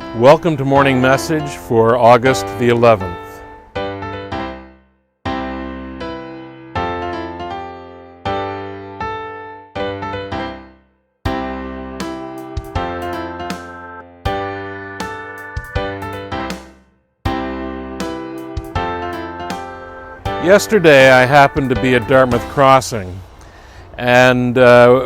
Welcome to Morning Message for August the 11th. Yesterday I happened to be at Dartmouth Crossing, and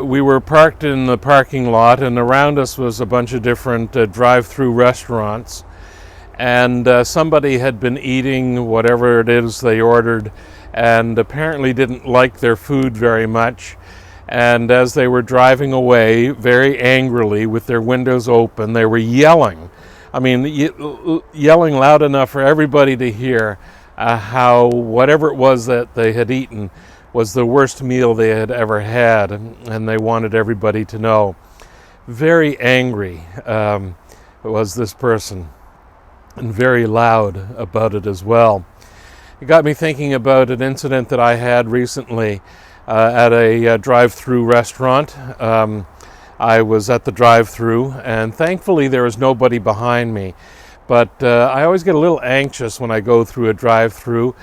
we were parked in the parking lot, and around us was a bunch of different drive-through restaurants, and somebody had been eating whatever it is they ordered and apparently didn't like their food very much. And as they were driving away very angrily with their windows open, they were yelling. Yelling loud enough for everybody to hear how whatever it was that they had eaten was the worst meal they had ever had, and they wanted everybody to know. Very angry was this person, and very loud about it as well. It got me thinking about an incident that I had recently at a drive-through restaurant. I was at the drive-through, and thankfully there was nobody behind me. But I always get a little anxious when I go through a drive-through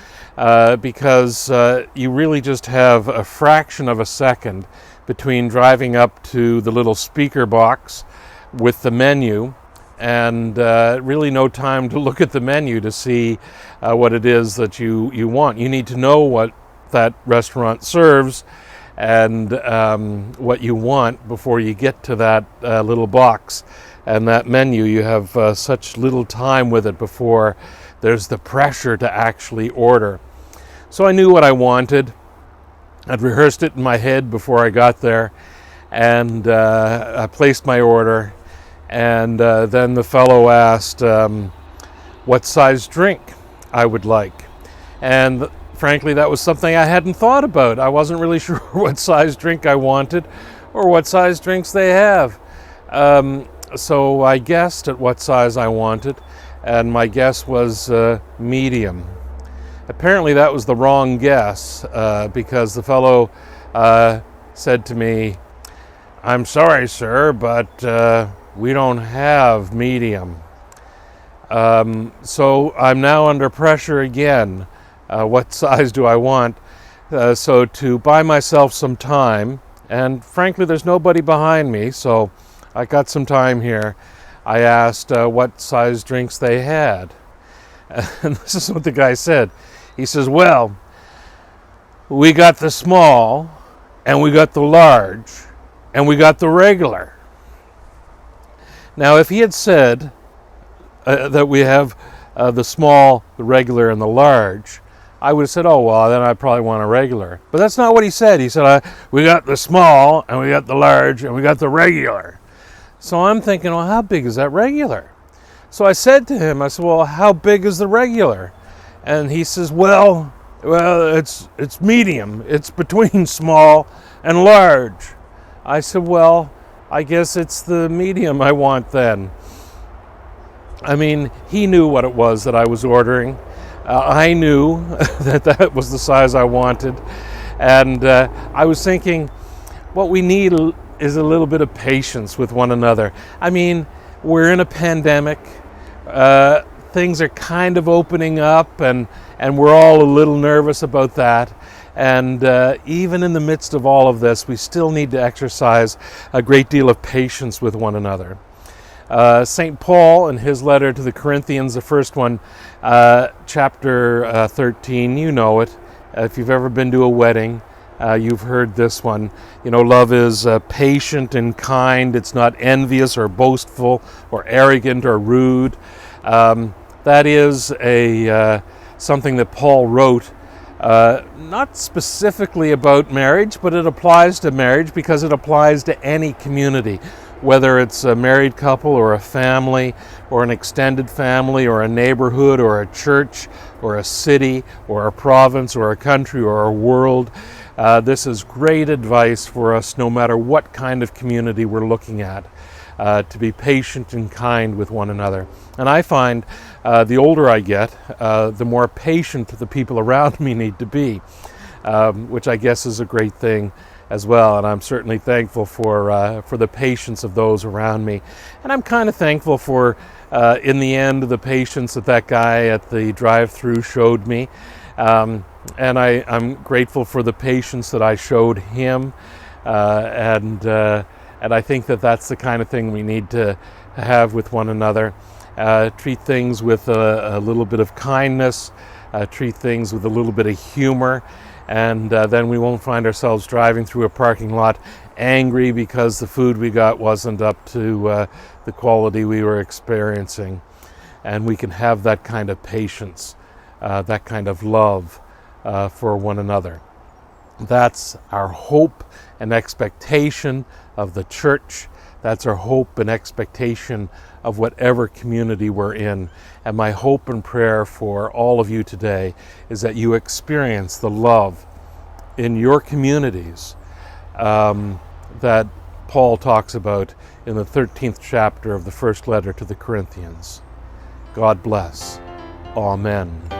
because you really just have a fraction of a second between driving up to the little speaker box with the menu and really no time to look at the menu to see what it is that you want. You need to know what that restaurant serves and what you want before you get to that little box. And that menu, you have such little time with it before there's the pressure to actually order. So I knew what I wanted. I'd rehearsed it in my head before I got there, and I placed my order. And then the fellow asked what size drink I would like. And frankly, that was something I hadn't thought about. I wasn't really sure what size drink I wanted or what size drinks they have. So I guessed at what size I wanted, and my guess was medium. Apparently that was the wrong guess because the fellow said to me, "I'm sorry, sir, but we don't have medium." So I'm now under pressure again. What size do I want? So to buy myself some time, and frankly there's nobody behind me, so I got some time here. I asked what size drinks they had. And this is what the guy said. He says, "Well, we got the small, and we got the large, and we got the regular." Now, if he had said that we have the small, the regular, and the large, I would have said, "Oh, well, then I probably want a regular." But that's not what he said. He said, "We got the small, and we got the large, and we got the regular." So I'm thinking, well, how big is that regular? So I said to him, I said, "Well, how big is the regular?" And he says, well, it's medium. It's between small and large. I said, "Well, I guess it's the medium I want then." I mean, he knew what it was that I was ordering. I knew that was the size I wanted. And I was thinking, what we need is a little bit of patience with one another. I mean, we're in a pandemic. Things are kind of opening up, and we're all a little nervous about that. And even in the midst of all of this, we still need to exercise a great deal of patience with one another. St. Paul, in his letter to the Corinthians, the first one, chapter 13, you know it. If you've ever been to a wedding, you've heard this one. You know, love is patient and kind. It's not envious or boastful or arrogant or rude. That is something that Paul wrote, not specifically about marriage, but it applies to marriage because it applies to any community, whether it's a married couple or a family or an extended family or a neighborhood or a church or a city or a province or a country or a world. This is great advice for us no matter what kind of community we're looking at, to be patient and kind with one another. And I find the older I get, the more patient the people around me need to be, which I guess is a great thing as well. And I'm certainly thankful for the patience of those around me. And I'm kind of thankful for, in the end, the patience that guy at the drive-thru showed me. And I'm grateful for the patience that I showed him. And I think that's the kind of thing we need to have with one another. Treat things with a little bit of kindness, treat things with a little bit of humor, and then we won't find ourselves driving through a parking lot angry because the food we got wasn't up to the quality we were experiencing. And we can have that kind of patience, that kind of love for one another. That's our hope and expectation of the church. That's our hope and expectation of whatever community we're in. And my hope and prayer for all of you today is that you experience the love in your communities that Paul talks about in the 13th chapter of the first letter to the Corinthians. God bless. Amen.